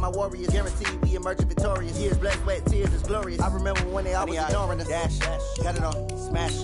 my warriors. Guaranteed we emerging victorious. Years, blood, sweat, tears is glorious. I remember when they always ignoring us. Dash, got it on, smash,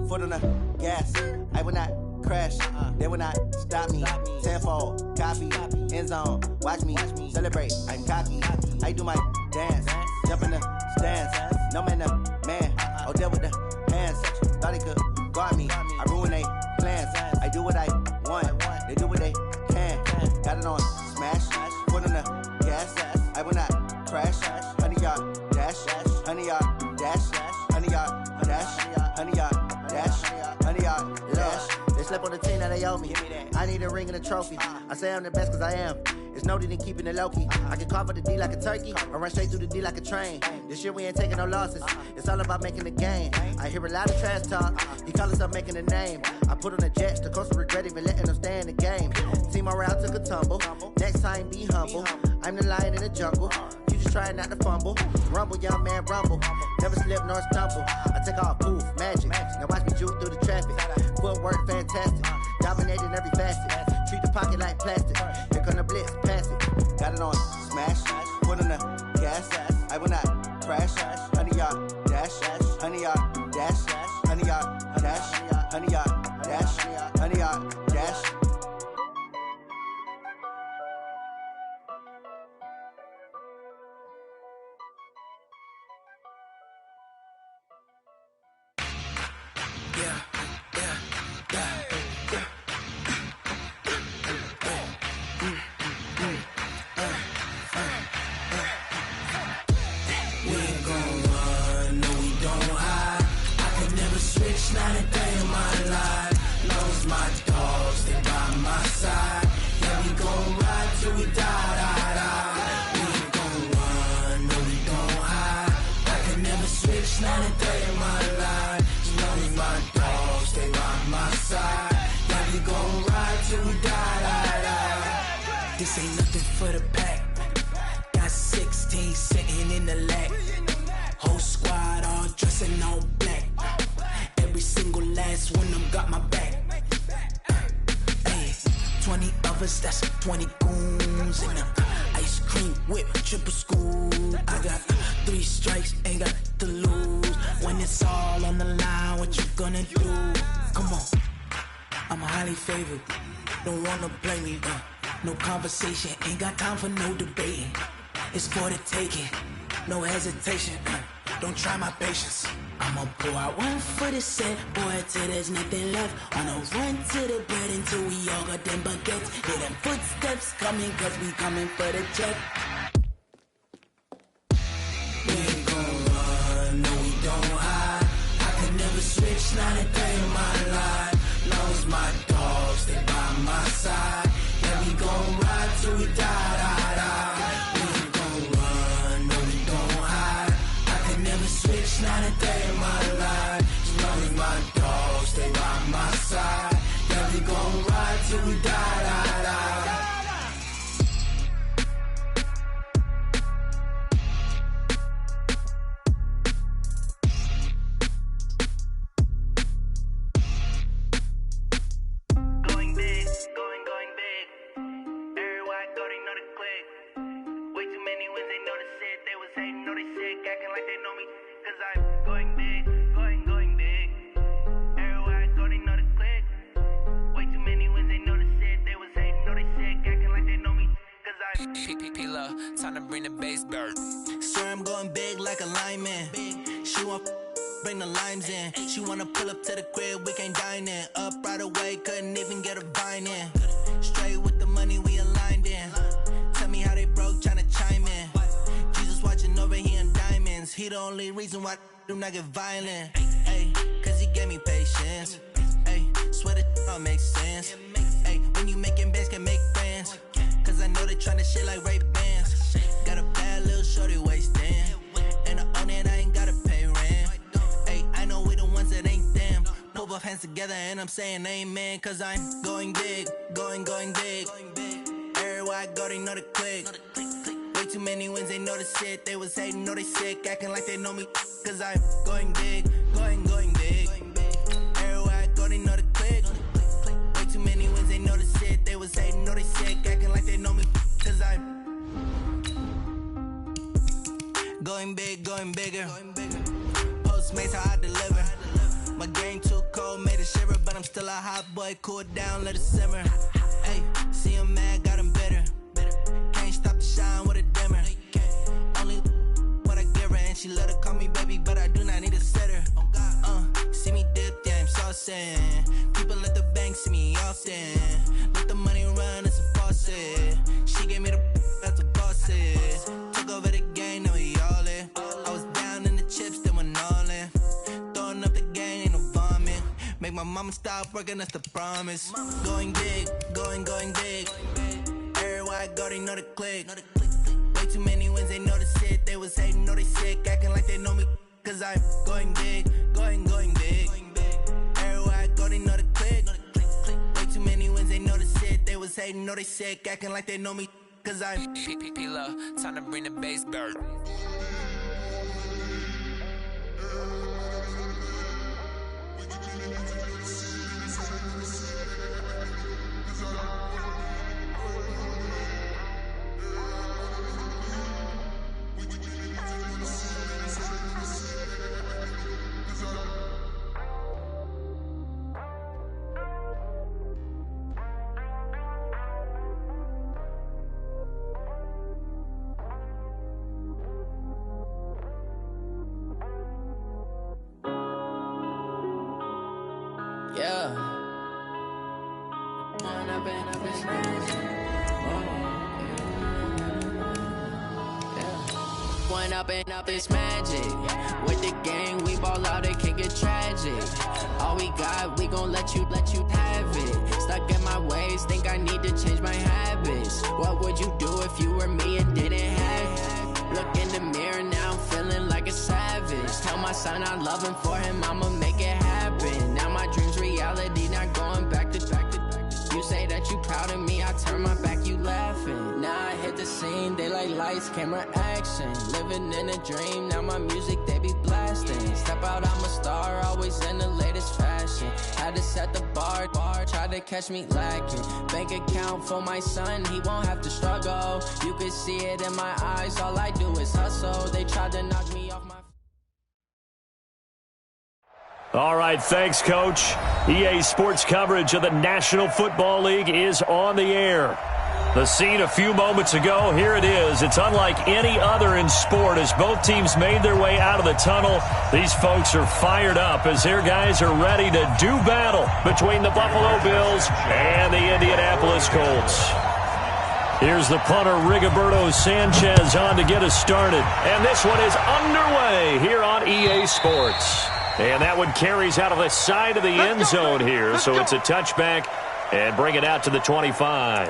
foot on the gas. I will not crash, they will not stop me. Tenfold, copy, end zone, watch me celebrate. I'm cocky, I do my dance, jump in the stands. No man, the man, Odell with the hands. Thought he could guard me, I ruin they plans. I do what I want, they do what they can. Got it on, smash, foot on the gas. I will not crash, 100 yard dash, 100 yard dash, 100 yard dash, 100 yard dash, 100 yard dash. They slept on the team that they owe me. I need a ring and a trophy. I say I'm the best cause I am. It's no need in keeping it low-key. I can carve up the D like a turkey or run straight through the D like a train. This year we ain't taking no losses. It's all about making the game. I hear a lot of trash talk. He call himself making a name. I put on the Jets. The coach will regret even letting them stay in the game. Team morale took a tumble. Next time be humble. I'm the lion in the jungle. You just trying not to fumble. Rumble, young man, rumble. Never slip nor stumble. I take off, poof, magic. Now watch me juke through the traffic. Footwork fantastic. Dominating every facet. Treat the pocket like plastic. Here come the blitz, pass it. Got it on, smash. Foot on the gas. I will not crash. 100 yard dash. 100 yard dash. 100 yard dash. 100 yard dash. 100 yard dash. Not a day in my life. Knows my dogs, they by my side. Yeah, we gon' ride till we die, die, die. We ain't gon' run, no, we don't hide. I can never switch, not a day in my life. Knows my dogs, they by my side. Yeah, we gon' ride till we die, die, die. This ain't nothing for the pack. Got 16 sitting in the lag. Whole squad all dressing all black. Every single last one of them got my back. Hey, 20 of us, that's 20 goons. And a ice cream whip, triple scoop. I got 3 strikes, ain't got to lose. When it's all on the line, what you gonna do? Come on, I'm highly favored. Don't wanna blame me, no conversation, ain't got time for no debating. It's for the taking, no hesitation. Don't try my patience. I'ma pour out one for the set, boy, till there's nothing left. On a run to the bread until we all got them baguettes. Hear them footsteps coming, cause we coming for the check. We ain't gon' run, no, we don't hide. I could never switch, not a day in my life. Knows my dogs, they by my side. Yeah, we gon' ride till we die, die, die. We ain't gon' run, no, we don't hide. Never switch, not a day in my life. As long as my dogs stay by my side. Yeah, we gon' ride till we die, die, die. Going big, going big. Everywhere I go, they know the click. Way too many wins, they know the shit. They was hating, know they sick, acting like they know me. Cause I'm going big, going big. Everywhere I go, they know the click. Way too many wins, they know the shit. They was hating, know they sick, acting like they know me. Cause I'm P-P-P-Lo, time to bring the bass bird. Swear I'm going big like a lineman. She want bring the limes in. She wanna pull up to the crib, we can't dine in. Up right away, couldn't even get a vine in. Straight with the money we aligned in. Tell me how they broke, tryna chime in. Jesus watching over here in diamonds. He the only reason why I do not get violent. Ay, cause he gave me patience. Ay, swear that all makes sense. Ay, when you making bands, can make friends. Cause I know they tryna shit like Ray-Bans. Got a bad little shorty wasting. And I own it, I ain't gotta pay rent. Ay, I know we the ones that ain't them. Pull both hands together and I'm saying amen. Cause I'm going big, going big. Everywhere I go, they know the click. Way too many wins, they know the shit. They was hating, know they sick, acting like they know me. Cause I'm going big, going big. Everywhere I go, they know the click. Way too many wins, they know the shit. They was hating, know they sick, acting like they know me. Cause I'm Going big, going bigger. Postmates, how I deliver. My game too cold, made a shiver, but I'm still a hot boy. Cool it down, let it simmer. Hey, see him mad, got him bitter. Can't stop the shine with a dimmer. Only what I give her, and she let her call me baby, but I do not need a sitter. See me dip, yeah, I'm saucing. People at the bank see me often. Let the money run, it's a faucet. She gave me the that's a boss is. Took over the game, now we all in. I was down in the chips, then went all in. Throwing up the gang, ain't no vomit. Make my mama stop working, that's the promise. Going big, going big. Everywhere I go, they know the click. Way too many wins, they know the shit. They was hating, know they sick, acting like they know me. Cause I'm going big, going big. Everywhere I go, they know the click. Way too many wins, they know the shit. They was hating, know they sick, acting like they know me. Cause I'm P-P-P-Lo, time to bring the bass bird. Up this magic. With the gang, we ball out, it can get tragic. All we got, we gon' let you have it. Stuck in my ways, think I need to change my habits. What would you do if you were me and didn't have it? Look in the mirror, now I'm feeling like a savage. Tell my son I love him, for him I'ma make it happen. Now my dream's reality, not going back to. You say that you proud of me, I turn my back, you laughing. Now I hit the scene, they like lights, camera, action. Living in a dream, now my music, they be blasting. Step out, I'm a star, always in the latest fashion. Had to set the bar, try to catch me lacking. Bank account for my son, he won't have to struggle. You can see it in my eyes, all I do is hustle. They tried to knock me off my... All right, thanks, Coach. EA Sports coverage of the National Football League is on the air. The scene a few moments ago, here it is. It's unlike any other in sport as both teams made their way out of the tunnel. These folks are fired up as their guys are ready to do battle between the Buffalo Bills and the Indianapolis Colts. Here's the punter, Rigoberto Sanchez, on to get us started. And this one is underway here on EA Sports. And that one carries out of the side of the end zone here. So it's a touchback and bring it out to the 25.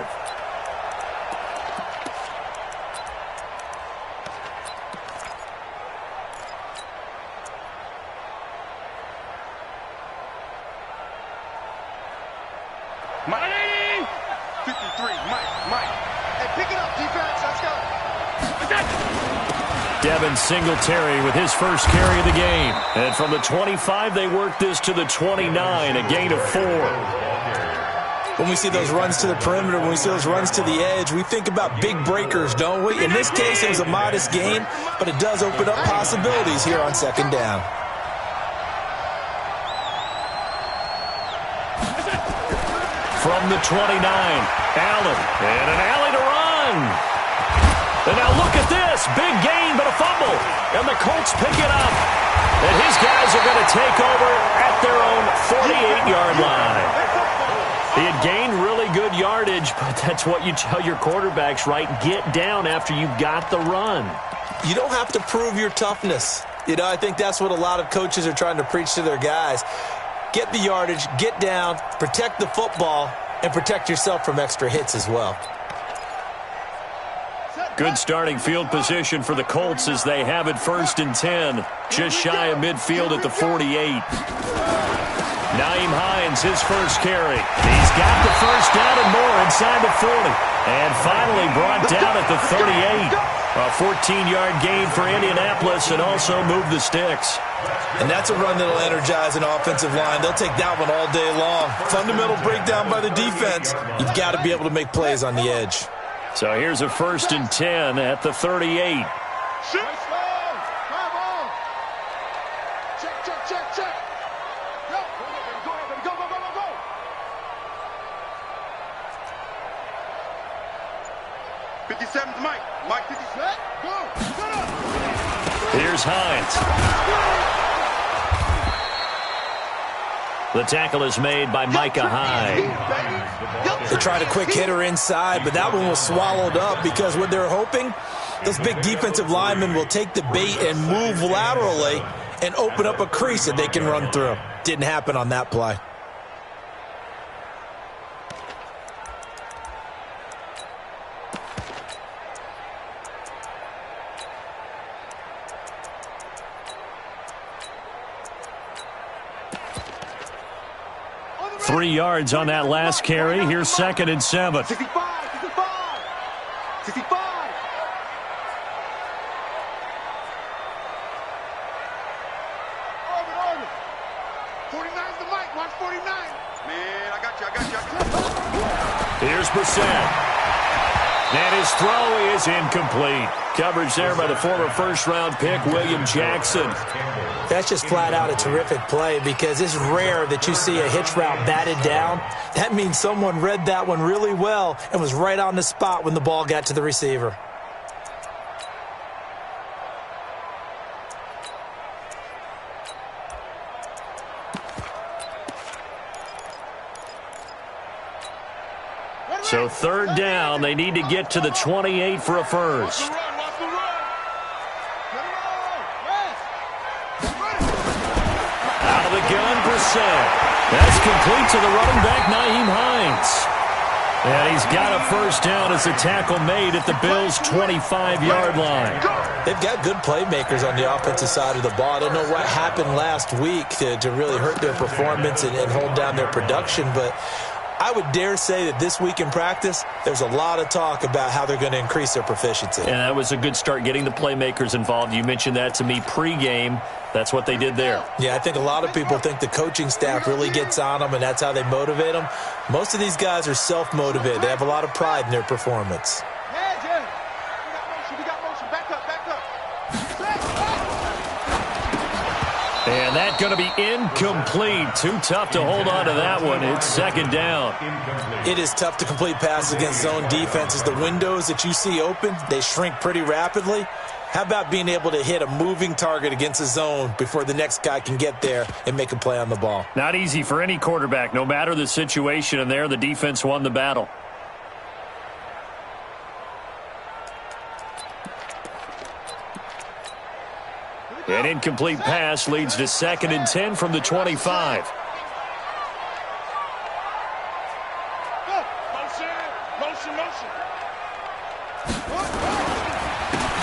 Mike. 53, Mike. Hey, pick it up, defense. Let's go. Devin Singletary with his first carry of the game. And from the 25, they work this to the 29, a gain of 4. When we see those runs to the perimeter, when we see those runs to the edge, we think about big breakers, don't we? In this case, it was a modest gain, but it does open up possibilities here on second down. From the 29, Allen, and an alley to run. And now look at this, big gain, but a fumble. And the Colts pick it up. And his guys are going to take over at their own 48-yard line. He had gained really good yardage, but that's what you tell your quarterbacks, right? Get down after you got the run. You don't have to prove your toughness. You know, I think that's what a lot of coaches are trying to preach to their guys. Get the yardage, get down, protect the football, and protect yourself from extra hits as well. Good starting field position for the Colts as they have it 1st and 10. Just shy of midfield at the 48. Nyheim Hines, his first carry. He's got the first down and more inside the 40. And finally brought down at the 38. A 14-yard gain for Indianapolis and also move the sticks. And that's a run that'll energize an offensive line. They'll take that one all day long. Fundamental breakdown by the defense. You've got to be able to make plays on the edge. So here's a 1st and 10 at the 38. is Mike. Mike, 50 set. Go. Shut up. Here's Hines. The tackle is made by Micah Hyde. They tried a quick hitter inside, but that one was swallowed up because what they're hoping, those big defensive linemen will take the bait and move laterally and open up a crease that they can run through. Didn't happen on that play. Three yards on that last carry. Here's 2nd and 7. 65. 65. 65. Orbit. 49's the Mike. Watch 49. Man, I got you. Here's Brissett. And his throw is incomplete. Coverage there by the former first-round pick, William Jackson. That's just flat out a terrific play because it's rare that you see a hitch route batted down. That means someone read that one really well and was right on the spot when the ball got to the receiver. So 3rd down, they need to get to the 28 for a first. Out of the gun, Brissett. That's complete to the running back, Nyheim Hines. And he's got a first down as the tackle made at the Bills' 25-yard line. They've got good playmakers on the offensive side of the ball. I don't know what happened last week to really hurt their performance and hold down their production, but I would dare say that this week in practice, there's a lot of talk about how they're going to increase their proficiency. And that was a good start, getting the playmakers involved. You mentioned that to me pregame. That's what they did there. Yeah, I think a lot of people think the coaching staff really gets on them, and that's how they motivate them. Most of these guys are self-motivated. They have a lot of pride in their performance. We got motion. Back up. And that's going to be incomplete. Too tough to hold on to that one. It's 2nd down. It is tough to complete passes against zone defenses. The windows that you see open, they shrink pretty rapidly. How about being able to hit a moving target against a zone before the next guy can get there and make a play on the ball? Not easy for any quarterback, no matter the situation, and there the defense won the battle. An incomplete pass leads to 2nd and 10 from the 25. Motion.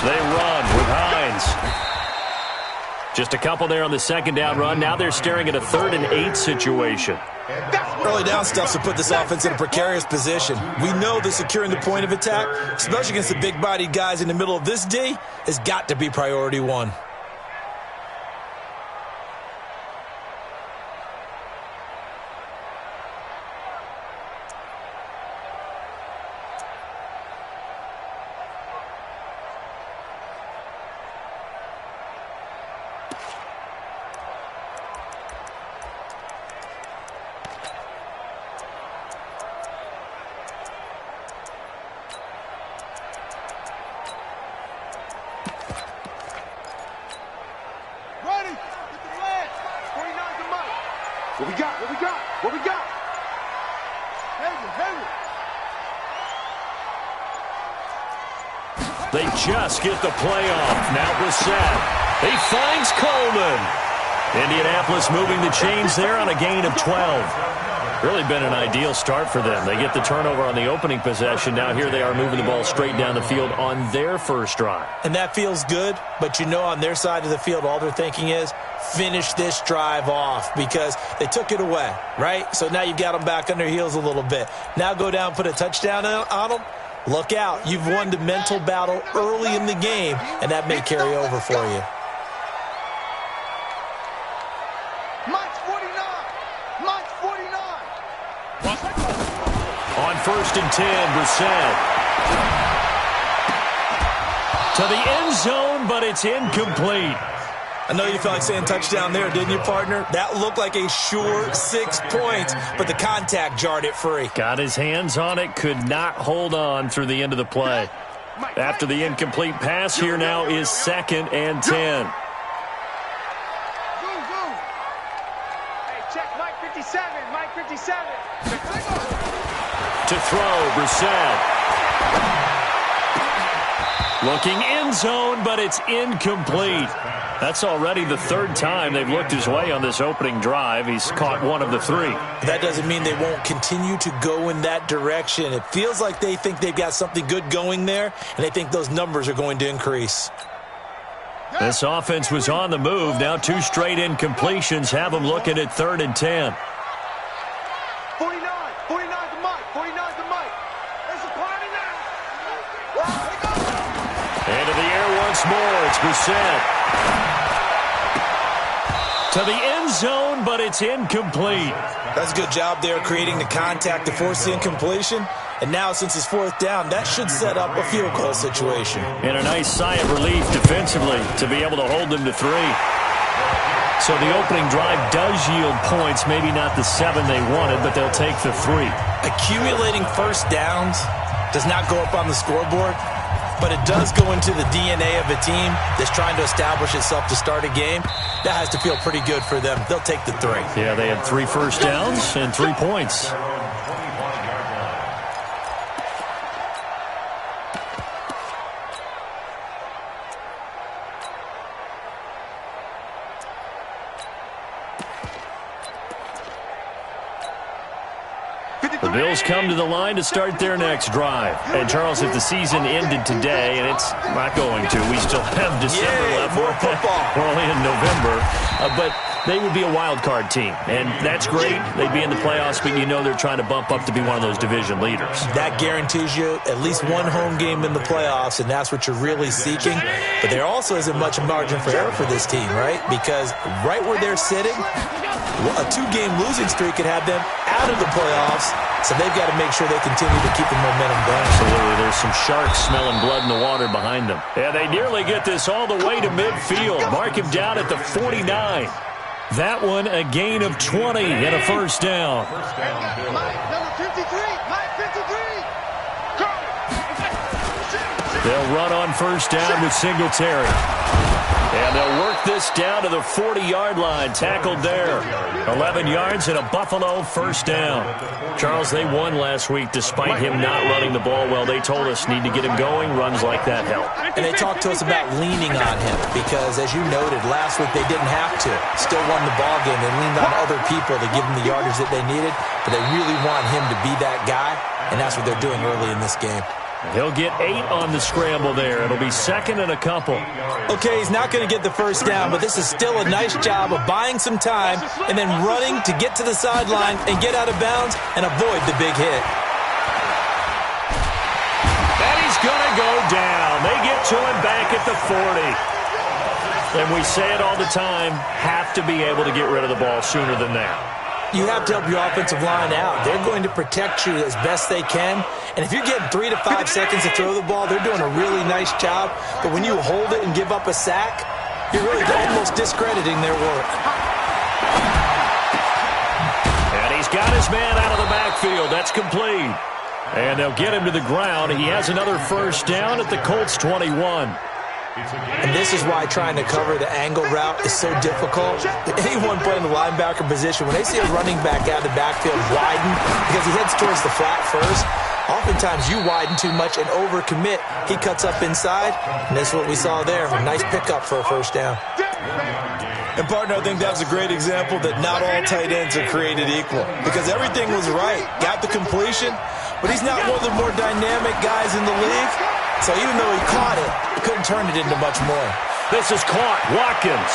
They run with Hines. Just a couple there on the 2nd down run. Now they're staring at a 3rd and 8 situation. Early down stuff to put this offense in a precarious position. We know that securing the point of attack, especially against the big-bodied guys in the middle of this D, has got to be priority one. What we got? They just get the play off. Now Brissett. He finds Coleman. Indianapolis moving the chains there on a gain of 12. Really been an ideal start for them. They get the turnover on the opening possession. Now here they are moving the ball straight down the field on their first drive. And that feels good, but you know on their side of the field all they're thinking is finish this drive off because they took it away, right? So now you've got them back on their heels a little bit. Now go down, put a touchdown on them. Look out. You've won the mental battle early in the game, and that may carry over for you. On 1st and 10, Brissett. To the end zone, but it's incomplete. I know you felt like saying touchdown there, didn't you, partner? That looked like a sure 6 points, but the contact jarred it free. Got his hands on it, could not hold on through the end of the play. After the incomplete pass, here now is 2nd and 10. Hey, check Mike 57. Mike 57. To throw, Brissett. Looking end zone, but it's incomplete. That's already the 3rd time they've looked his way on this opening drive. He's caught 1 of the 3. That doesn't mean they won't continue to go in that direction. It feels like they think they've got something good going there, and they think those numbers are going to increase. This offense was on the move. Now 2 straight incompletions have them looking at 3rd and 10. 49. 49 to Mike. 49 to Mike. There's a party now. Into the air once more. It's Brissett. To the end zone, but it's incomplete. That's a good job there creating the contact to force the incompletion. And now, since it's 4th down, that should set up a field goal situation. And a nice sigh of relief defensively to be able to hold them to 3. So the opening drive does yield points, maybe not the 7 they wanted, but they'll take the 3. Accumulating first downs does not go up on the scoreboard, but it does go into the DNA of a team that's trying to establish itself to start a game. That has to feel pretty good for them. They'll take the 3. Yeah, they had 3 first downs and 3 points. The Bills come to the line to start their next drive. And, Charles, if the season ended today, and it's not going to, we still have December left. More football. We're only in November. But they would be a wild card team. And that's great. They'd be in the playoffs, but you know they're trying to bump up to be one of those division leaders. That guarantees you at least one home game in the playoffs, and that's what you're really seeking. But there also isn't much margin for error for this team, right? Because right where they're sitting, a 2-game losing streak could have them out of the playoffs. So they've got to make sure they continue to keep the momentum going. Absolutely. There's some sharks smelling blood in the water behind them. And they nearly get this all the way to midfield. Mark him down at the 49. That one a gain of 20 and a first down. Mike, number 53. Mike 53. They'll run on first down with Singletary. And they'll work this down to the 40-yard line. Tackled there. 11 yards and a Buffalo first down. Charles, they won last week despite him not running the ball well. They told us need to get him going. Runs like that help. And they talked to us about leaning on him because, as you noted, last week they didn't have to. Still won the ball game. They leaned on other people to give them the yardage that they needed. But they really want him to be that guy, and that's what they're doing early in this game. He'll get 8 on the scramble there. It'll be 2nd and a couple. Okay, he's not going to get the first down, but this is still a nice job of buying some time and then running to get to the sideline and get out of bounds and avoid the big hit. And he's going to go down. They get to him back at the 40. And we say it all the time, have to be able to get rid of the ball sooner than that. You have to help your offensive line out. They're going to protect you as best they can. And if you're getting 3 to 5 seconds to throw the ball, they're doing a really nice job. But when you hold it and give up a sack, you're really almost discrediting their work. And he's got his man out of the backfield. That's complete. And they'll get him to the ground. He has another first down at the Colts 21. And this is why trying to cover the angle route is so difficult. Anyone playing the linebacker position, when they see a running back out of the backfield widen because he heads towards the flat first, oftentimes you widen too much and overcommit. He cuts up inside, and that's what we saw there. A nice pickup for a first down. And, partner, I think that was a great example that not all tight ends are created equal because everything was right. Got the completion, but he's not one of the more dynamic guys in the league. So even though he caught it, he couldn't turn it into much more. This is caught. Watkins.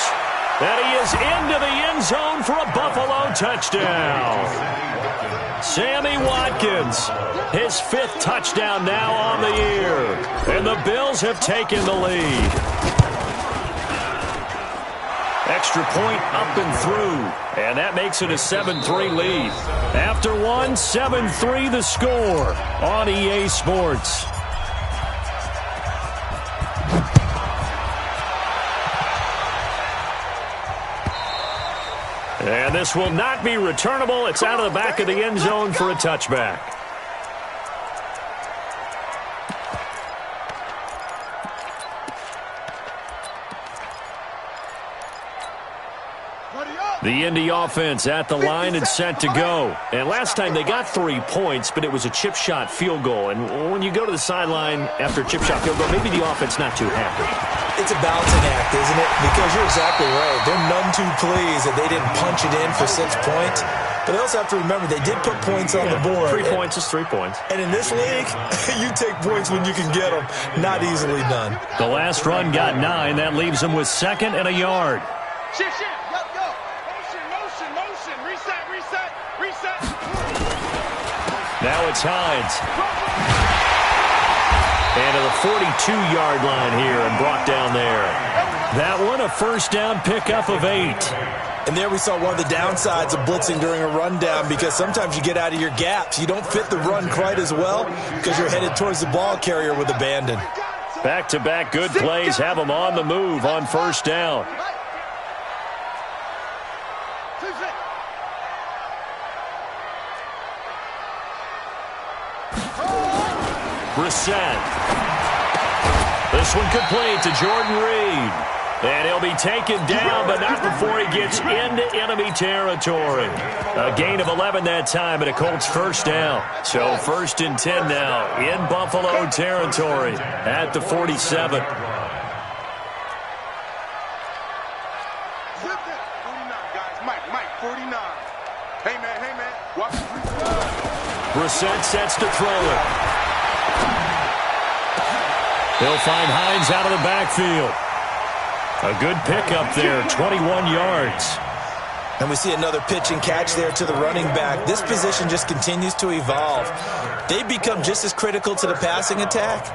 And he is into the end zone for a Buffalo touchdown. Sammy Watkins, his 5th touchdown now on the year. And the Bills have taken the lead. Extra point up and through. And that makes it a 7-3 lead. After one, 7-3 the score on EA Sports. And this will not be returnable. It's out of the back of the end zone for a touchback. The Indy offense at the line and set to go. And last time they got 3 points, but it was a chip shot field goal. And when you go to the sideline after a chip shot field goal, maybe the offense not too happy. It's a balancing act, isn't it? Because you're exactly right. They're none too pleased that they didn't punch it in for 6 points. But they also have to remember they did put points on the board. 3 points is 3 points. And in this league, you take points when you can get them. Not easily done. The last run got 9. That leaves them with 2nd and a yard. Shift. Go. Motion. Reset. Now it's Hines. And to the 42-yard line here and brought down there. That one a first down pickup of 8. And there we saw one of the downsides of blitzing during a rundown, because sometimes you get out of your gaps. You don't fit the run quite as well because you're headed towards the ball carrier with abandon. Back-to-back good plays have them on the move on first down. Brissett. This one complete to Jordan Reed. And he'll be taken down, but not before he gets into enemy territory. A gain of 11 that time, and a Colts first down. So 1st and 10 now in Buffalo territory at the 47. 49, guys. Mike, 49. Hey, man. Watch it. Brissett sets to throw it. He'll find Hines out of the backfield. A good pickup there, 21 yards. And we see another pitch and catch there to the running back. This position just continues to evolve. They become just as critical to the passing attack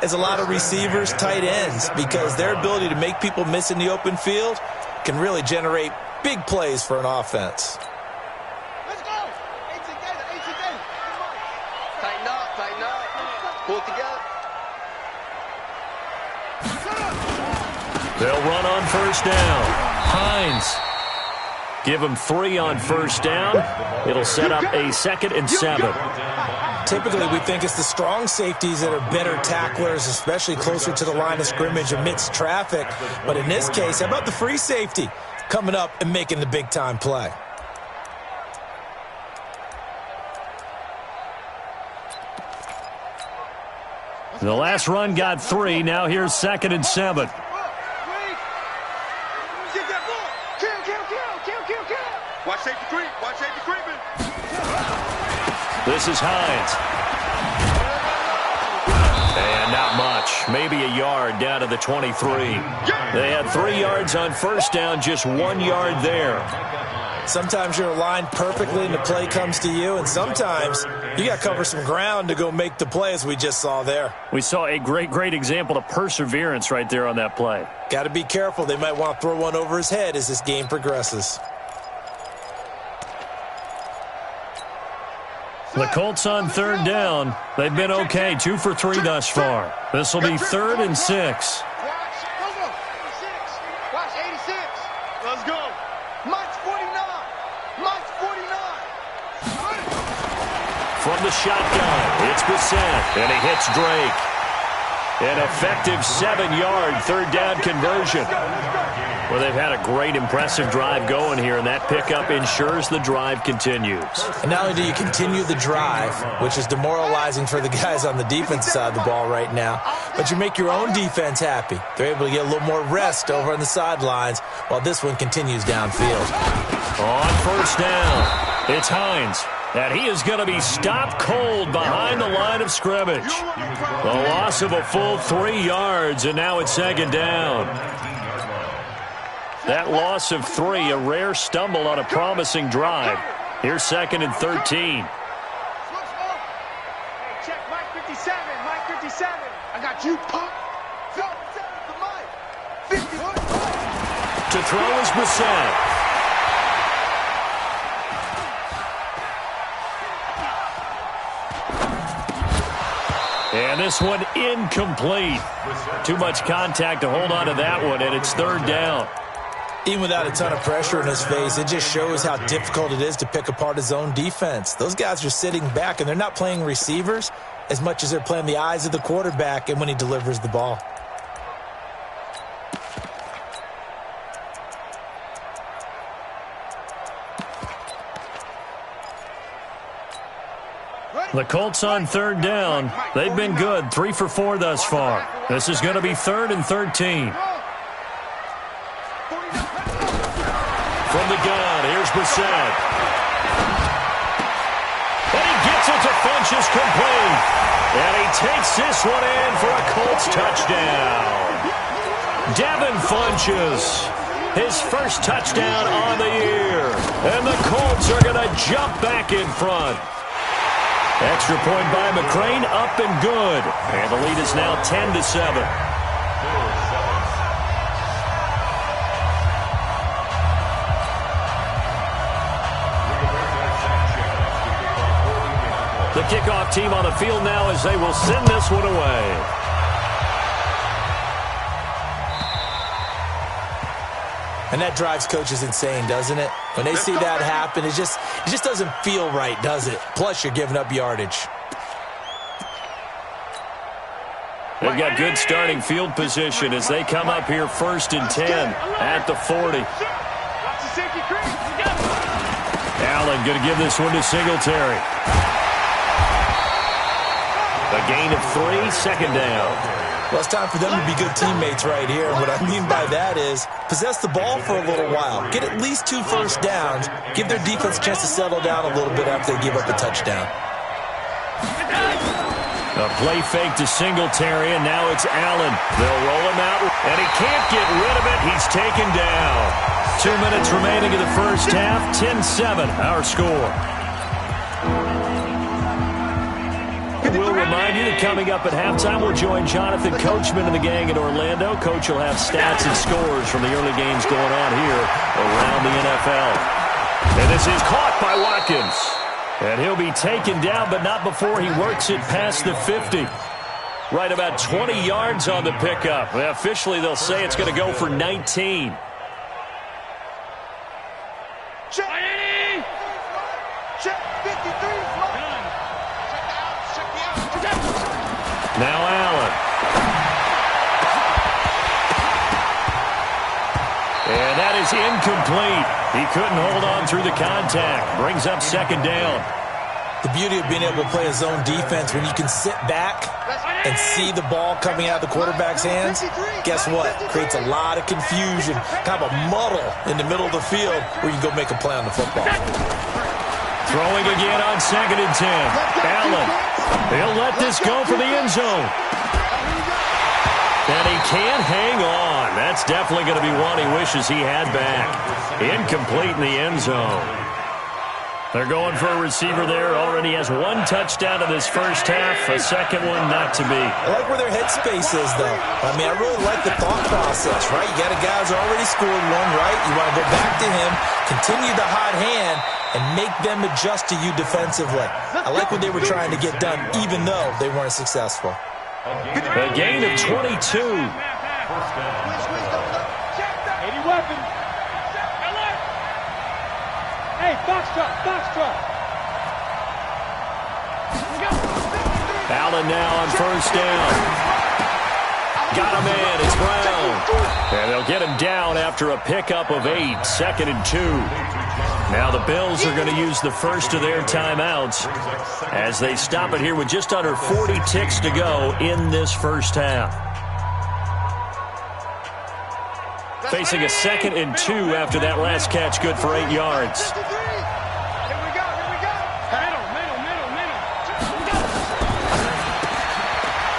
as a lot of receivers, tight ends, because their ability to make people miss in the open field can really generate big plays for an offense. Let's go. Eight together. Tighten up. Pull it together. They'll run on first down. Hines. Give him 3 on first down. It'll set up a 2nd and 7. Typically, we think it's the strong safeties that are better tacklers, especially closer to the line of scrimmage amidst traffic. But in this case, how about the free safety coming up and making the big-time play? The last run got 3. Now here's 2nd and 7. Watch safety creeping. This is Hines. And not much. Maybe a yard down to the 23. They had 3 yards on first down, just 1 yard there. Sometimes you're aligned perfectly and the play comes to you, and sometimes you got to cover some ground to go make the play, as we just saw there. We saw a great example of perseverance right there on that play. Got to be careful. They might want to throw one over his head as this game progresses. The Colts on 3rd down. They've been okay, 2 for 3 thus far. This will be 3rd and 6. Watch 86. Let's go. Mike's 49. From the shotgun, it's Brissett, and he hits Drake. An effective 7-yard 3rd down conversion. Well, they've had a great, impressive drive going here, and that pickup ensures the drive continues. And not only do you continue the drive, which is demoralizing for the guys on the defensive side of the ball right now, but you make your own defense happy. They're able to get a little more rest over on the sidelines while this one continues downfield. On first down, it's Hines. And he is going to be stopped cold behind the line of scrimmage. The loss of a full 3 yards, and now it's 2nd down. That loss of 3, a rare stumble on a promising drive. Here's 2nd and 13. Check Mike 57. I got you, punk. To throw is Brissett. And this one incomplete. Too much contact to hold on to that one, and it's 3rd down. Even without a ton of pressure in his face, it just shows how difficult it is to pick apart his own defense. Those guys are sitting back, and they're not playing receivers as much as they're playing the eyes of the quarterback and when he delivers the ball. The Colts on third down. They've been good, 3 for 4 thus far. This is going to be 3rd and 13. From the gun, here's Brissett. And he gets it to Funchess complete. And he takes this one in for a Colts touchdown. Devin Funchess, his first touchdown on the year. And the Colts are going to jump back in front. Extra point by McCrane, up and good. And the lead is now 10-7. The kickoff team on the field now as they will send this one away. And that drives coaches insane, doesn't it? When they see that happen, it just doesn't feel right, does it? Plus, you're giving up yardage. They've got good starting field position as they come up here 1st and 10 at the 40. Allen going to give this one to Singletary. A gain of 3, second down. Well, it's time for them to be good teammates right here. What I mean by that is possess the ball for a little while. Get at least 2 first downs. Give their defense a chance to settle down a little bit after they give up a touchdown. A play fake to Singletary, and now it's Allen. They'll roll him out, and he can't get rid of it. He's taken down. 2 minutes remaining in the first half. 10-7, our score. We'll remind you that coming up at halftime, we'll join Jonathan Coachman and the gang in Orlando. Coach will have stats and scores from the early games going on here around the NFL. And this is caught by Watkins. And he'll be taken down, but not before he works it past the 50. Right about 20 yards on the pickup. Officially, they'll say it's going to go for 19. Check. Check 53. Now Allen. And that is incomplete. He couldn't hold on through the contact. Brings up second down. The beauty of being able to play a zone defense when you can sit back and see the ball coming out of the quarterback's hands, guess what? Creates a lot of confusion, kind of a muddle in the middle of the field where you can go make a play on the football. Throwing again on 2nd and 10. Allen. He'll let this go for the end zone. And he can't hang on. That's definitely going to be one he wishes he had back. Incomplete in the end zone. They're going for a receiver there. Already has 1 touchdown in this first half. A second one not to be. I like where their headspace is, though. I mean, I really like the thought process, right? You got a guy who's already scored one, right? You want to go back to him, continue the hot hand, and make them adjust to you defensively. I like what they were trying to get done, even though they weren't successful. A gain of 22. 80 weapons. Hey, box truck. Allen now on first down. Got a man, it's Brown. And they'll get him down after a pickup of 8, 2nd and 2. Now the Bills are going to use the first of their timeouts as they stop it here with just under 40 ticks to go in this first half. Facing a 2nd and 2 after that last catch, good for 8 yards.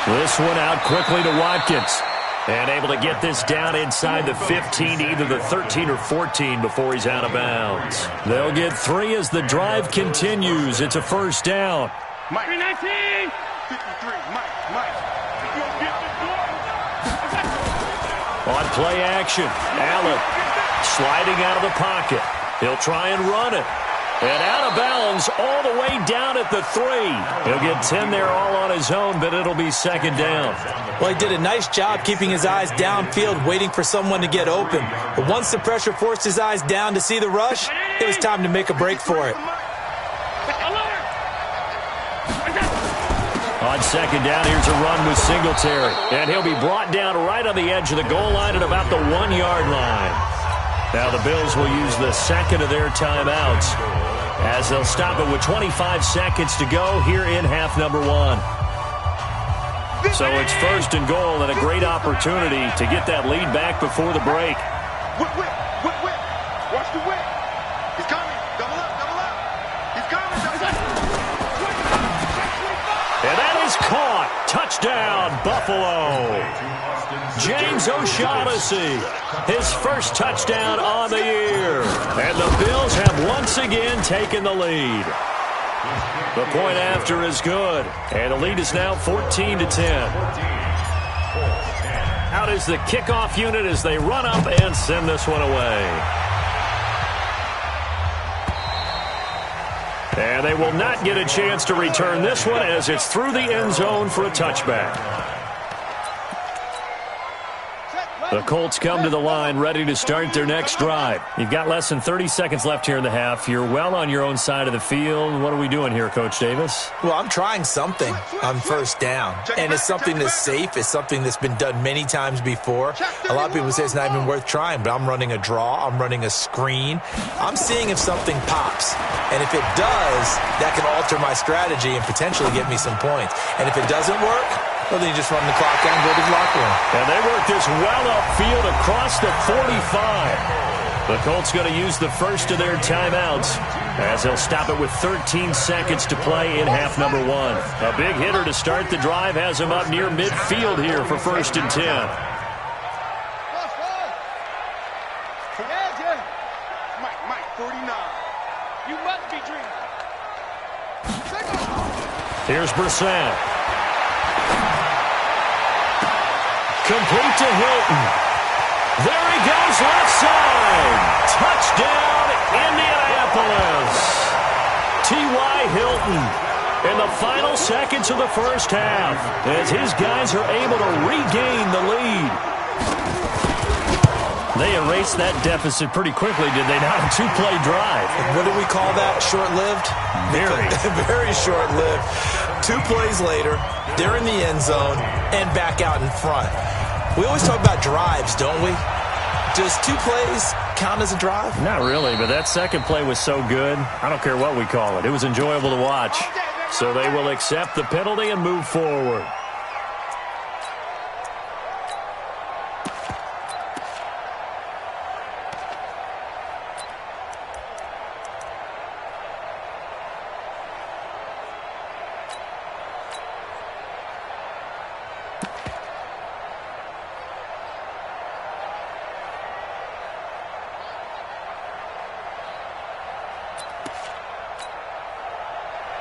This one out quickly to Watkins. And able to get this down inside the 15, either the 13 or 14 before he's out of bounds. They'll get 3 as the drive continues. It's a first down. Mike. 19. 53. Mike. On play action, Allen sliding out of the pocket. He'll try and run it. And out of bounds all the way down at the 3. He'll get 10 there all on his own, but it'll be second down. Well, he did a nice job keeping his eyes downfield, waiting for someone to get open. But once the pressure forced his eyes down to see the rush, it was time to make a break for it. On second down, here's a run with Singletary. And he'll be brought down right on the edge of the goal line at about the 1-yard line. Now the Bills will use the second of their timeouts as they'll stop it with 25 seconds to go here in half number 1. So it's first and goal and a great opportunity to get that lead back before the break. Whip. Watch the whip. He's coming. Double up. He's coming. And that is caught. Touchdown, Buffalo. James O'Shaughnessy, his first touchdown on the year. And the Bills have once again taken the lead. The point after is good. And the lead is now 14-10. Out is the kickoff unit as they run up and send this one away. And they will not get a chance to return this one as it's through the end zone for a touchback. The Colts come to the line ready to start their next drive. You've got less than 30 seconds left here in the half. You're well on your own side of the field. What are we doing here, Coach Davis? Well, I'm trying something on first down, and it's something that's safe. It's something that's been done many times before. A lot of people say it's not even worth trying, but I'm running a draw. I'm running a screen. I'm seeing if something pops, and if it does, that can alter my strategy and potentially get me some points. And if it doesn't work, well, then you just run the clock down and go to the locker room. And they work this well upfield across the 45. The Colts going to use the first of their timeouts as they'll stop it with 13 seconds to play in half number 1. A big hitter to start the drive has him up near midfield here for first and 10. Mike, 49. You must be dreaming. Here's Brissett. Complete to Hilton. There he goes, left side. Touchdown, Indianapolis. T.Y. Hilton in the final seconds of the first half as his guys are able to regain the lead. They erased that deficit pretty quickly, did they not? A two-play drive. What do we call that? Short-lived? Very short-lived. 2 plays later, they're in the end zone and back out in front. We always talk about drives, don't we? Does 2 plays count as a drive? Not really, but that second play was so good. I don't care what we call it. It was enjoyable to watch. So they will accept the penalty and move forward.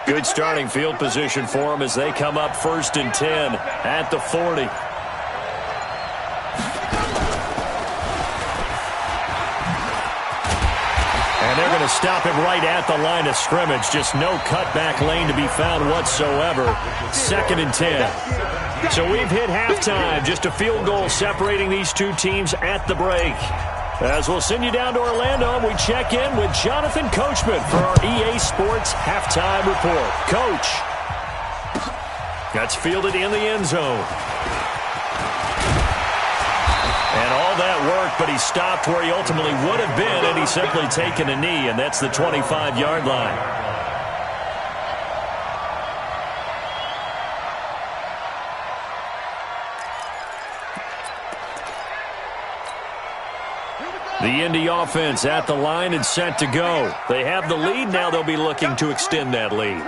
Good starting field position for them as they come up first and 10 at the 40. And they're going to stop him right at the line of scrimmage. Just no cutback lane to be found whatsoever. Second and 10. So we've hit halftime. Just a field goal separating these two teams at the break. As we'll send you down to Orlando, and we check in with Jonathan Coachman for our EA Sports Halftime Report. Coach, that's fielded in the end zone. And all that work, but he stopped where he ultimately would have been, and he's simply taken a knee, and that's the 25-yard line. The Indy offense at the line and set to go. They have the lead. Now they'll be looking to extend that lead.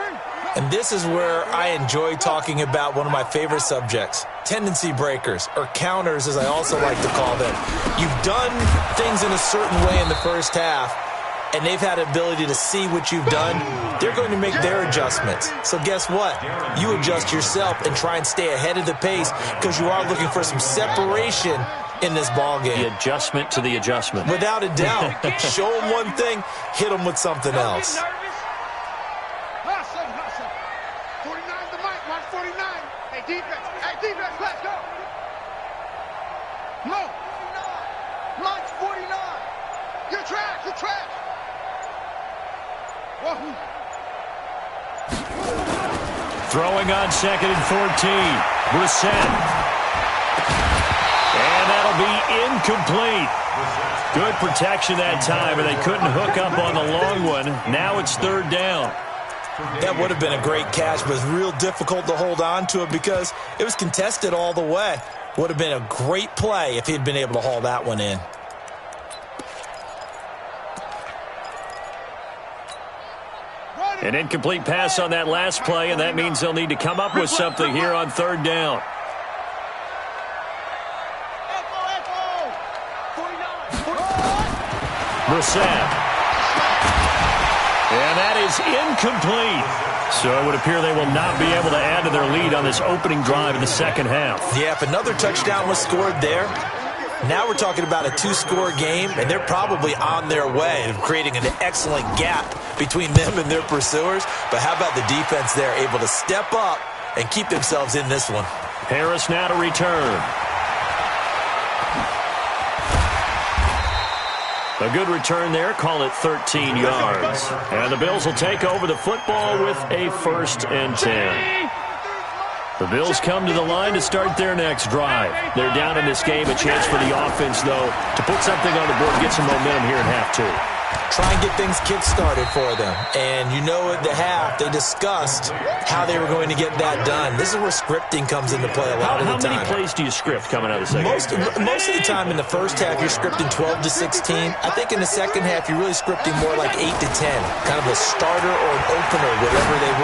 And this is where I enjoy talking about one of my favorite subjects, tendency breakers, or counters as I also like to call them. You've done things in a certain way in the first half, and they've had the ability to see what you've done. They're going to make their adjustments. So guess what? You adjust yourself and try and stay ahead of the pace because you are looking for some separation in this ball game. The adjustment to the adjustment. Without a doubt. Show them one thing, hit them with something else. Hustle. 49's the mic, watch 49. Hey, defense, let's go. No. Mike's 49. You're trash. Whoa. Throwing on second and 14. Brissett. And that'll be incomplete. Good protection that time, and they couldn't hook up on the long one. Now it's third down. That would have been a great catch, but it's real difficult to hold on to it because it was contested all the way. Would have been a great play if he'd been able to haul that one in. An incomplete pass on that last play, and that means they'll need to come up with something here on third down. Brissett. And that is incomplete. So it would appear they will not be able to add to their lead on this opening drive in the second half. Yeah, if another touchdown was scored there, now we're talking about a two-score game, and they're probably on their way of creating an excellent gap between them and their pursuers. But how about the defense there, able to step up and keep themselves in this one? Harris now to return. A good return there, call it 13 yards. And the Bills will take over the football with a 1st and 10. The Bills come to the line to start their next drive. They're down in this game, a chance for the offense, though, to put something on the board, get some momentum here in half two. Try and get things kick-started for them. And you know at the half, they discussed how they were going to get that done. This is where scripting comes into play a lot of the time. How many plays do you script coming out of the second half? Most of the time in the first half, you're scripting 12 to 16. I think in the second half, you're really scripting more like 8 to 10. Kind of a starter or an opener,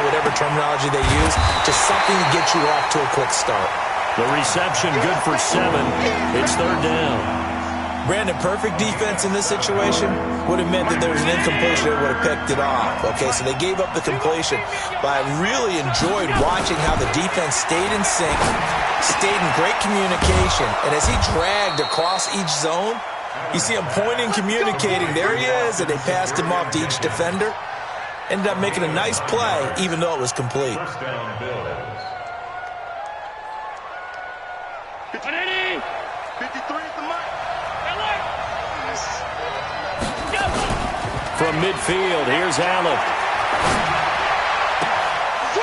whatever terminology they use. Just something to get you off to a quick start. The reception good for 7. It's third down. Brandon, perfect defense in this situation would have meant that there was an incompletion that would have picked it off. Okay, so they gave up the completion. But I really enjoyed watching how the defense stayed in sync, stayed in great communication. And as he dragged across each zone, you see him pointing, communicating. There he is, and they passed him off to each defender. Ended up making a nice play, even though it was complete. From midfield, here's Allen.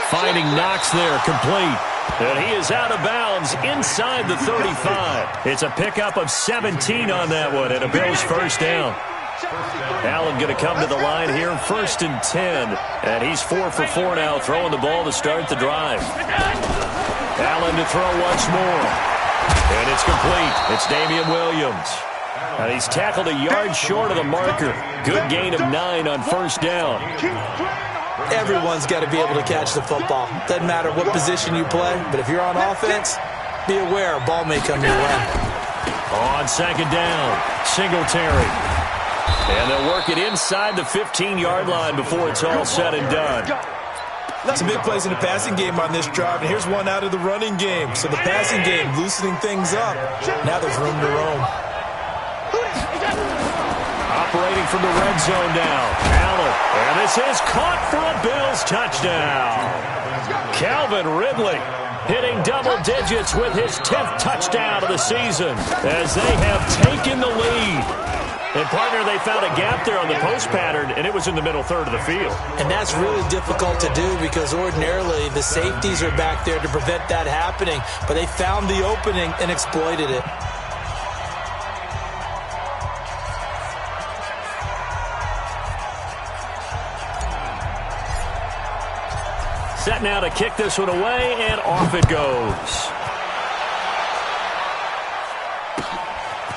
Finding Knox there, complete. And he is out of bounds inside the 35. It's a pickup of 17 on that one, and a Bills first down. Allen going to come to the line here, 1st and 10. And he's 4 for 4 now, throwing the ball to start the drive. Allen to throw once more. And it's complete. It's Damian Williams. And he's tackled a yard short of the marker. Good gain of 9 on first down. Everyone's got to be able to catch the football. Doesn't matter what position you play, but if you're on offense, be aware a ball may come your way. On second down, Singletary. And they'll work it inside the 15-yard line before it's all said and done. Some big plays in the passing game on this drive, and here's one out of the running game. So the passing game loosening things up. Now there's room to roam. Operating from the red zone now, Allen. And this is caught for a Bills touchdown. Calvin Ridley hitting double digits with his 10th touchdown of the season as they have taken the lead. And, partner, they found a gap there on the post pattern, and it was in the middle third of the field. And that's really difficult to do because ordinarily the safeties are back there to prevent that happening. But they found the opening and exploited it. Set now to kick this one away, and off it goes.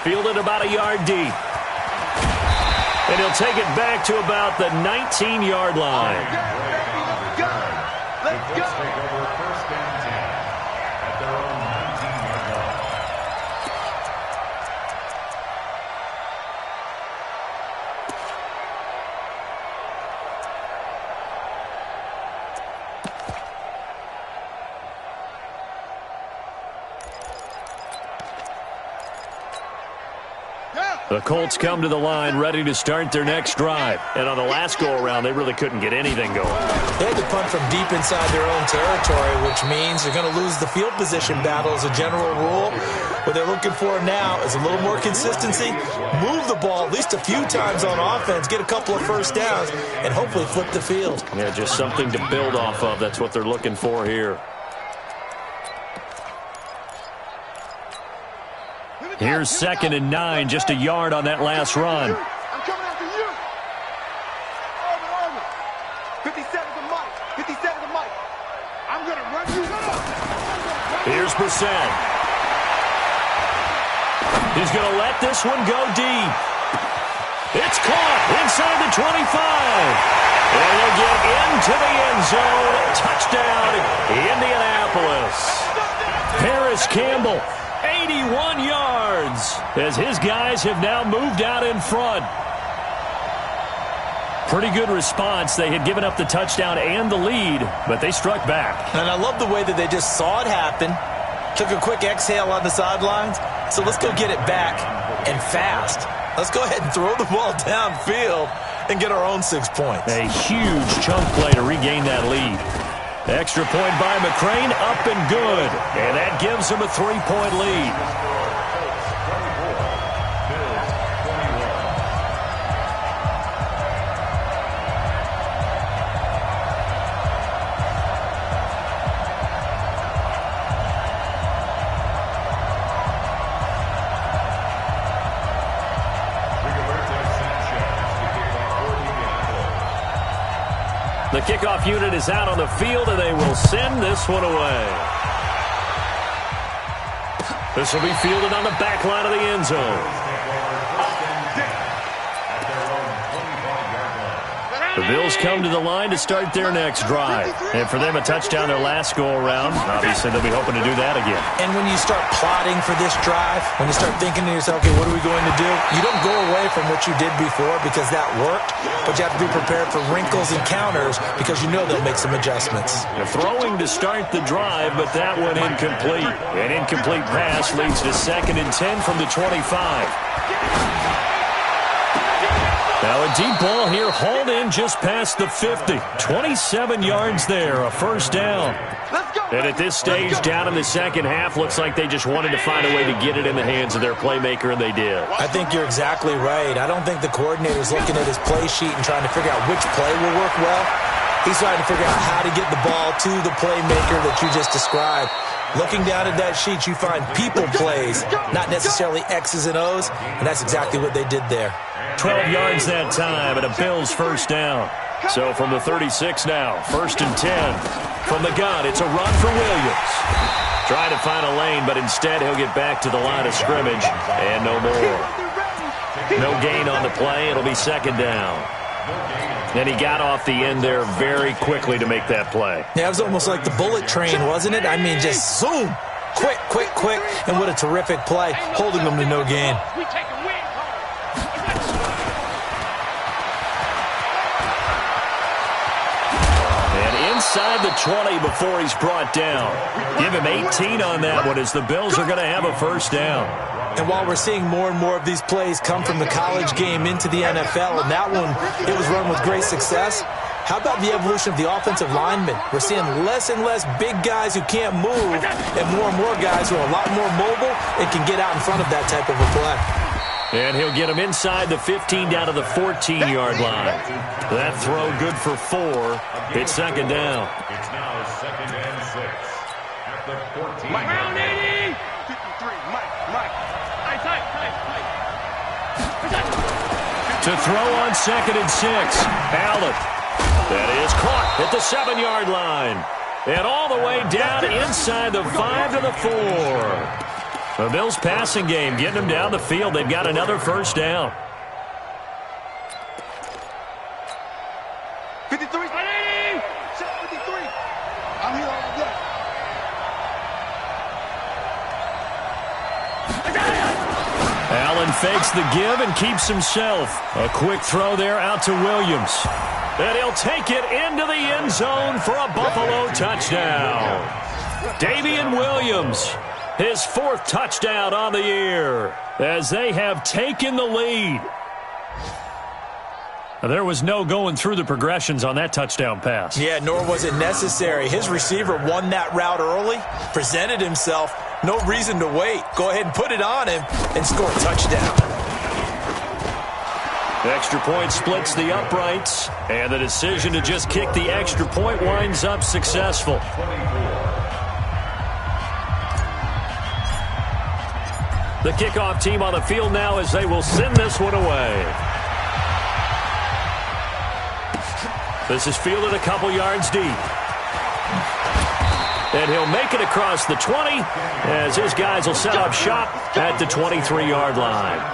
Fielded about a yard deep. And he'll take it back to about the 19-yard line. Let's go. The Colts come to the line ready to start their next drive. And on the last go-around, they really couldn't get anything going. They had to punt from deep inside their own territory, which means they're going to lose the field position battle as a general rule. What they're looking for now is a little more consistency, move the ball at least a few times on offense, get a couple of first downs, and hopefully flip the field. Yeah, just something to build off of. That's what they're looking for here. Here's 2nd and 9, just a yard on that last run. I'm coming after you. Over. 57 to Mike. 57 to Mike. I'm going to run you up. Here's Brissett. He's going to let this one go deep. It's caught inside the 25. And they'll get into the end zone. Touchdown, Indianapolis. Paris Campbell, 81 yards, as his guys have now moved out in front. Pretty good response. They had given up the touchdown and the lead, but they struck back. And I love the way that they just saw it happen, took a quick exhale on the sidelines. So let's go get it back, and fast. Let's go ahead and throw the ball downfield and get our own 6 points. A huge chunk play to regain that lead. Extra point by McCrane, up and good. And that gives them a 3-point lead. The kickoff unit is out on the field, and they will send this one away. This will be fielded on the back line of the end zone. The Bills come to the line to start their next drive. And for them, a touchdown their last go-around. Obviously, they'll be hoping to do that again. And when you start plotting for this drive, when you start thinking to yourself, okay, what are we going to do? You don't go away from what you did before because that worked, but you have to be prepared for wrinkles and counters because you know they'll make some adjustments. They're throwing to start the drive, but that one incomplete. An incomplete pass leads to 2nd and 10 from the 25. Now a deep ball here, hauled in just past the 50. 27 yards there, a first down. And at this stage, down in the second half, looks like they just wanted to find a way to get it in the hands of their playmaker, and they did. I think you're exactly right. I don't think the coordinator's looking at his play sheet and trying to figure out which play will work well. He's trying to figure out how to get the ball to the playmaker that you just described. Looking down at that sheet, you find people plays, not necessarily X's and O's, and that's exactly what they did there. 12 yards that time, and a Bills first down. So from the 36 now, 1st and 10. From the gun, it's a run for Williams. Trying to find a lane, but instead he'll get back to the line of scrimmage, and no more. No gain on the play. It'll be 2nd down. And he got off the end there very quickly to make that play. Yeah, it was almost like the bullet train, wasn't it? I mean, just zoom. Quick, quick, quick. And what a terrific play, holding them to no gain. Inside the 20 before he's brought down. Give him 18 on that one as the Bills are going to have a first down. And while we're seeing more and more of these plays come from the college game into the NFL, and that one, it was run with great success, how about the evolution of the offensive linemen? We're seeing less and less big guys who can't move and more guys who are a lot more mobile and can get out in front of that type of a play. And he'll get him inside the 15 down to the 14-yard line. That throw good for 4. It's 2nd down. It's now 2nd and 6 at the 14. Mike, round 80. 53. Mike. To throw on 2nd and 6. Allen. That is caught at the 7-yard line. And all the way down inside the 5 to the 4. The Bills passing game, getting them down the field. They've got another first down. 53. 53. I'm here all day. Allen fakes the give and keeps himself. A quick throw there out to Williams. And he'll take it into the end zone for a Buffalo touchdown. Davian Williams. His 4th touchdown on the year as they have taken the lead. There was no going through the progressions on that touchdown pass. Yeah, nor was it necessary. His receiver won that route early, presented himself, no reason to wait. Go ahead and put it on him and score a touchdown. Extra point splits the uprights, and the decision to just kick the extra point winds up successful. The kickoff team on the field now as they will send this one away. This is fielded a couple yards deep. And he'll make it across the 20 as his guys will set up shop at the 23-yard line.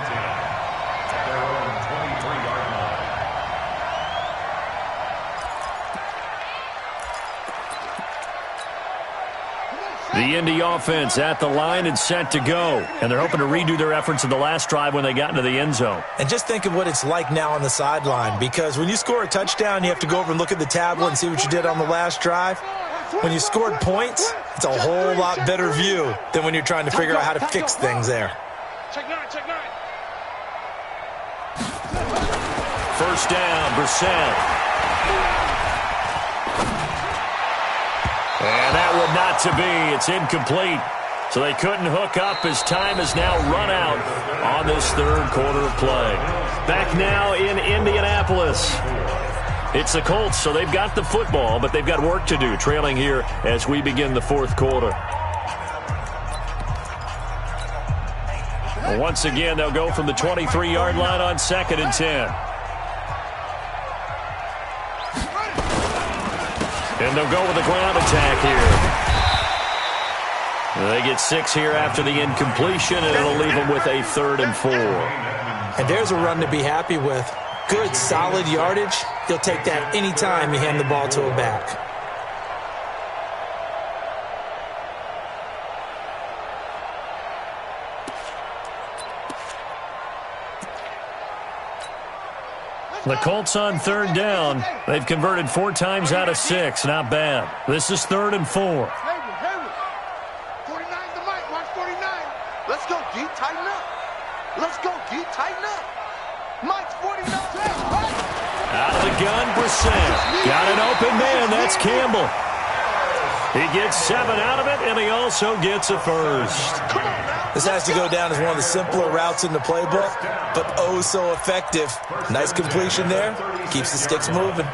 The Indy offense at the line and set to go. And they're hoping to redo their efforts in the last drive when they got into the end zone. And just think of what it's like now on the sideline, because when you score a touchdown, you have to go over and look at the tablet and see what you did on the last drive. When you scored points, it's a whole lot better view than when you're trying to figure out how to fix things there. Check nine, check nine. First down, Brissett. And that would not to be. It's incomplete. So they couldn't hook up as time has now run out on this third quarter of play. Back now in Indianapolis. It's the Colts, so they've got the football, but they've got work to do, trailing here as we begin the fourth quarter. Once again, they'll go from the 23-yard line on 2nd and 10. And they'll go with the ground attack here. They get 6 here after the incompletion, and it'll leave them with a 3rd and 4. And there's a run to be happy with. Good, solid yardage. You'll take that any time you hand the ball to a back. The Colts on 3rd down. They've converted 4 times out of 6. Not bad. This is 3rd and 4. 49 the mic. Watch 49. Let's go, D. Tighten up. Let's go, D. Tighten up. Mike's 49. Out of the gun, Brissett. Got an open man. That's Campbell. He gets 7 out of it, and he also gets a first. This has to go down as one of the simpler routes in the playbook, but oh so effective. Nice completion there. Keeps the sticks moving.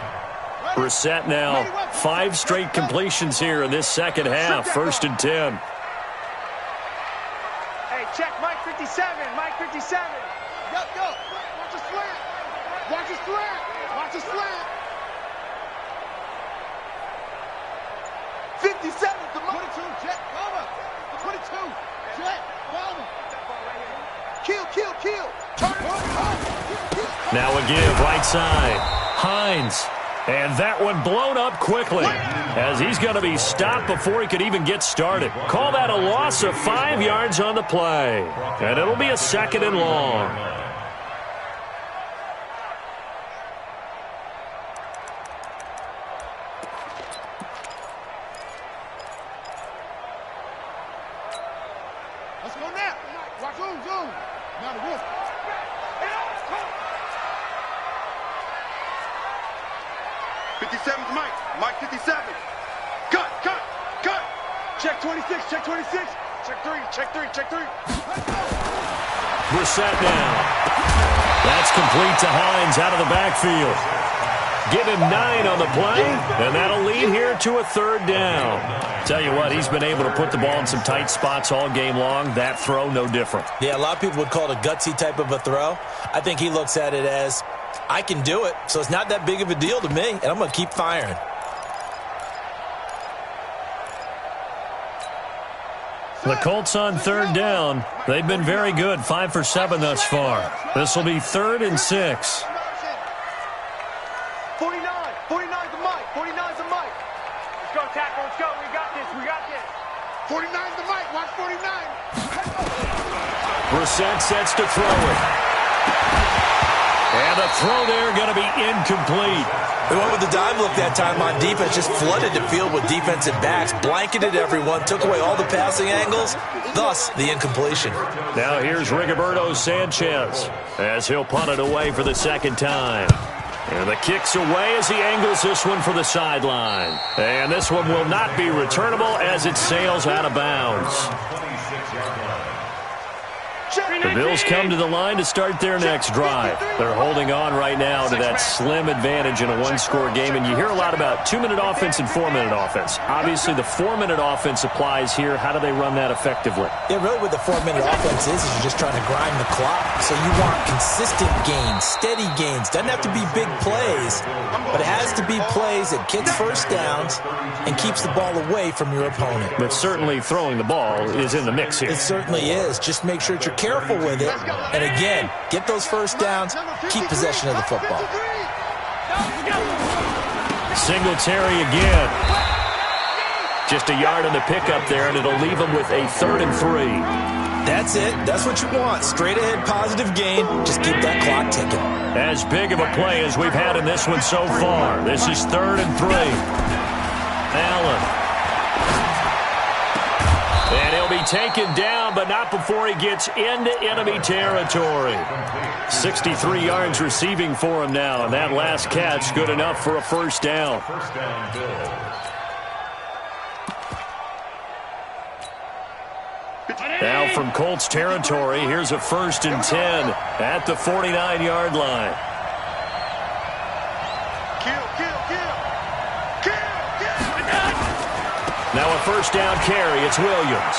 Brissett now 5 straight completions here in this second half. 1st and 10. Hey, check Mike 57. Mike 57. Yo. Watch a slant. Watch a slant. Watch a slant. 57. The 22. Jet. Over. 22. Jet. Over. Kill. Turn it. Now a give right side. Hines. And that one blown up quickly as he's going to be stopped before he could even get started. Call that a loss of 5 yards on the play. And it'll be a 2nd and long. Let's go now. Watch zoom. Now the wolf. 57's Mike. Mike 57. Cut. Check 26. Check 3. Brissett now. That's complete to Hines out of the backfield. Give him 9 on the play, and that'll lead here to a 3rd down. Tell you what, he's been able to put the ball in some tight spots all game long. That throw, no different. Yeah, a lot of people would call it a gutsy type of a throw. I think he looks at it as, I can do it, so it's not that big of a deal to me, and I'm going to keep firing. The Colts on 3rd down. They've been very good, 5 for 7 thus far. This will be 3rd and 6. 49 the mic. 49's the mic. Let's go, tackle. Let's go. We got this. 49's the mic. Watch 49. Brissett sets to throw it. And the throw there going to be incomplete. We went with the dive look that time on defense, just flooded the field with defensive backs, blanketed everyone, took away all the passing angles, thus the incompletion. Now here's Rigoberto Sanchez as he'll punt it away for the 2nd time. And the kick's away as he angles this one for the sideline. And this one will not be returnable as it sails out of bounds. Check. The Bills come to the line to start their next drive. They're holding on right now to that slim advantage in a one-score game, and you hear a lot about 2-minute offense and 4-minute offense. Obviously, the 4-minute offense applies here. How do they run that effectively? Yeah, really what the 4-minute offense is you're just trying to grind the clock. So you want consistent gains, steady gains. Doesn't have to be big plays, but it has to be plays that gets first downs and keeps the ball away from your opponent. But certainly throwing the ball is in the mix here. It certainly is. Just make sure that you're careful with it. And again, get those first downs, keep possession of the football. Singletary again. Just a yard on the pickup there, and it'll leave him with a 3rd and 3. That's it. That's what you want. Straight ahead, positive gain. Just keep that clock ticking. As big of a play as we've had in this one so far. This is 3rd and 3. Allen. And he'll be taken down, but not before he gets into enemy territory. 63 yards receiving for him now, and that last catch good enough for a first down. Now from Colts territory, here's a 1st and 10 at the 49-yard line. Now a first down carry. It's Williams.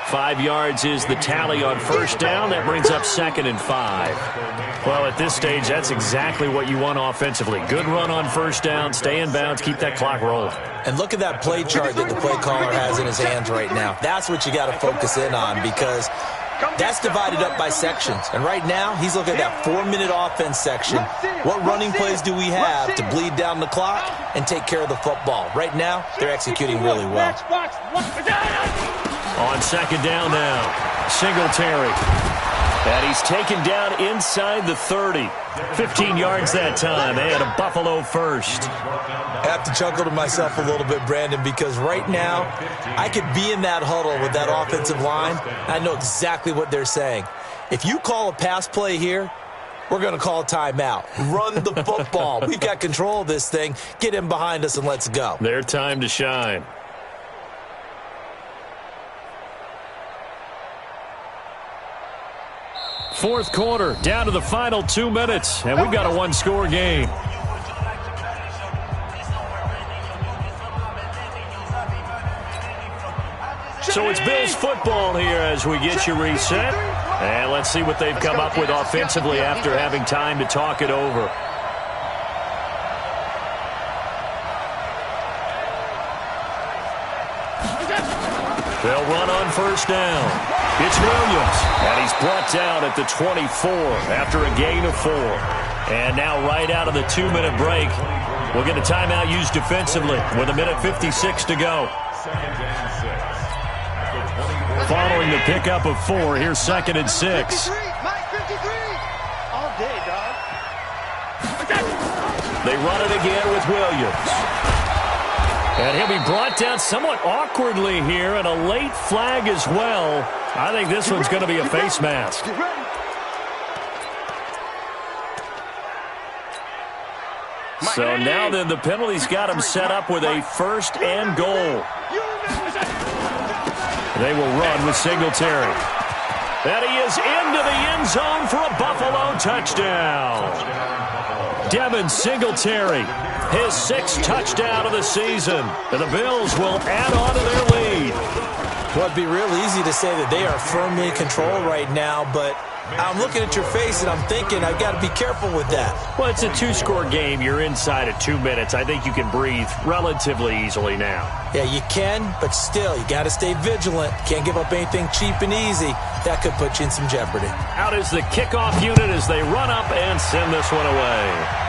5 yards is the tally on first down. That brings up 2nd and 5. Well, at this stage, that's exactly what you want offensively. Good run on first down, stay in bounds, keep that clock rolling. And look at that play chart that the play caller has in his hands right now. That's what you got to focus in on because that's divided up by sections. And right now, he's looking at that 4-minute offense section. What running plays do we have to bleed down the clock and take care of the football? Right now, they're executing really well. On second down now, Singletary. And he's taken down inside the 30. 15 yards that time, and a Buffalo first. I have to chuckle to myself a little bit, Brandon, because right now, I could be in that huddle with that offensive line. I know exactly what they're saying. If you call a pass play here, we're going to call a timeout. Run the football. We've got control of this thing. Get him behind us and let's go. Their time to shine. Fourth quarter, down to the final 2 minutes, and we've got a one-score game. So it's Bills football here as we get you reset. And let's see what they've come up with offensively after having time to talk it over. They'll run on first down. It's Williams, and he's brought down at the 24 after a gain of 4. And now right out of the 2-minute break, we'll get a timeout used defensively with 1:56 to go. Following the pickup of 4, here's 2nd and 6. They run it again with Williams. And he'll be brought down somewhat awkwardly here, and a late flag as well. I think this one's going to be a face mask. So now then the penalty's got him set up with a 1st and goal. They will run with Singletary. And he is into the end zone for a Buffalo touchdown. Devin Singletary, his 6th touchdown of the season. And the Bills will add on to their lead. Well, it'd be real easy to say that they are firmly in control right now, but I'm looking at your face and I'm thinking I've got to be careful with that. Well, it's a 2-score game. You're inside of 2 minutes. I think you can breathe relatively easily now. Yeah, you can, but still, you got to stay vigilant. Can't give up anything cheap and easy. That could put you in some jeopardy. Out is the kickoff unit as they run up and send this one away.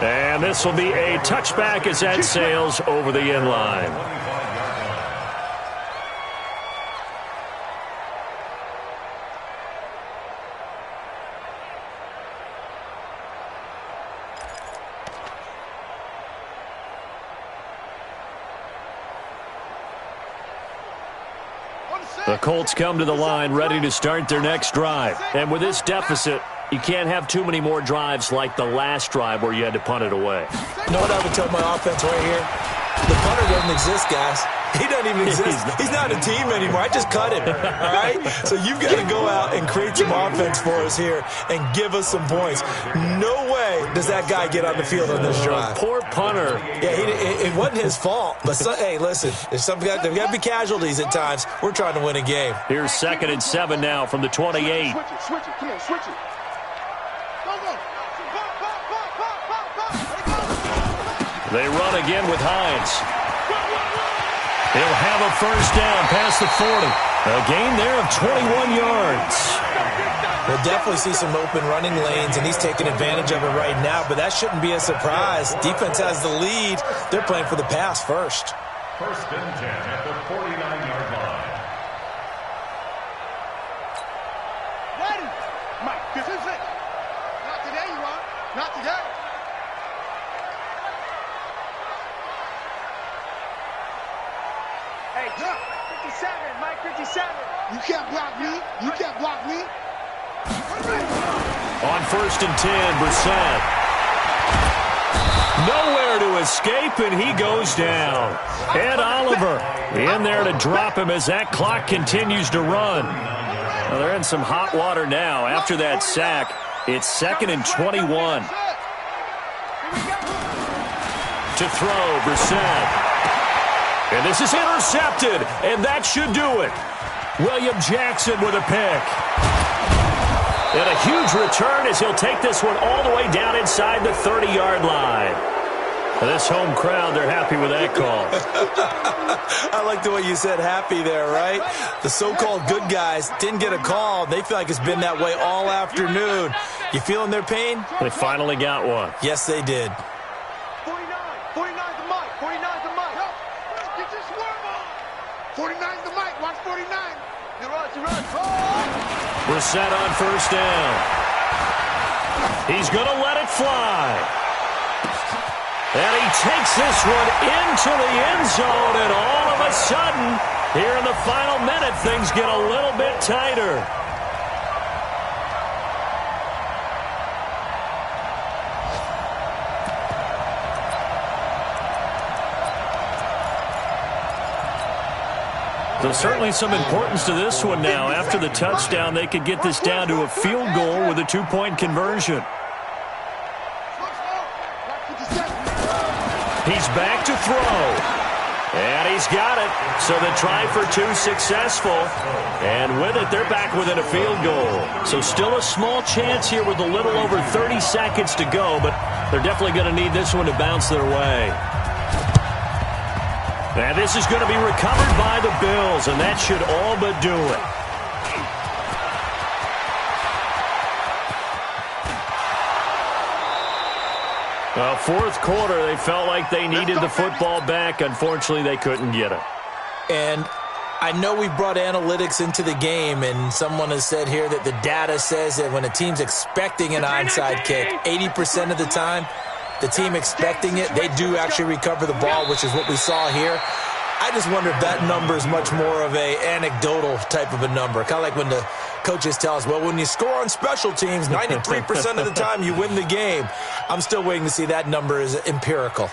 And this will be a touchback as that sails over the end line. The Colts come to the line ready to start their next drive. And with this deficit, you can't have too many more drives like the last drive where you had to punt it away. You know what I would tell my offense right here? The punter doesn't exist, guys. He doesn't even exist. He's not a team anymore. I just cut him, all right? So you've got to go out and create some offense for us here and give us some points. No way does that guy get on the field on this drive. Poor punter. Yeah, it wasn't his fault. But, hey, listen, there's got to be casualties at times. We're trying to win a game. Here's 2nd and 7 now from the 28. Switch it. Come on, switch it. Go. They run again with Hines. He'll have a first down past the 40. A gain there of 21 yards. We'll definitely see some open running lanes, and he's taking advantage of it right now, but that shouldn't be a surprise. Defense has the lead. They're playing for the pass first. 1st and 10 at the 49-yard line. Ready? Mike, this is it. Not today, you are. Not today. Hey, 57, Mike, 57. You can't block me. You can't block me. On 1st and 10, Brissett. Nowhere to escape, and he goes down. Ed Oliver in there to drop him as that clock continues to run. Well, they're in some hot water now. After that sack, it's 2nd and 21. To throw, Brissett. And this is intercepted, and that should do it. William Jackson with a pick. And a huge return as he'll take this one all the way down inside the 30-yard line. This home crowd, they're happy with that call. I like the way you said happy there, right? The so-called good guys didn't get a call. They feel like it's been that way all afternoon. You feeling their pain? They finally got one. Yes, they did. 49's the mic. 49's the mic. Get your swerve on. 49's the mic. Watch 49. You run. Brissett on first down. He's going to let it fly. And he takes this one into the end zone, and all of a sudden, here in the final minute, things get a little bit tighter. There's certainly some importance to this one now. After the touchdown, they could get this down to a field goal with a 2-point conversion. He's back to throw. And he's got it. So the try for 2 successful. And with it, they're back within a field goal. So still a small chance here with a little over 30 seconds to go, but they're definitely going to need this one to bounce their way. And this is going to be recovered by the Bills, and that should all but do it. Well, 4th quarter, they felt like they needed the football back. Unfortunately, they couldn't get it. And I know we brought analytics into the game, and someone has said here that the data says that when a team's expecting an onside kick, 80% of the time, the team expecting it, they do actually recover the ball, which is what we saw here. I just wonder if that number is much more of a anecdotal type of a number. Kind of like when the coaches tell us, well, when you score on special teams, 93% of the time you win the game. I'm still waiting to see that number is empirical.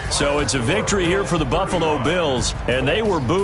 So it's a victory here for the Buffalo Bills, and they were booed.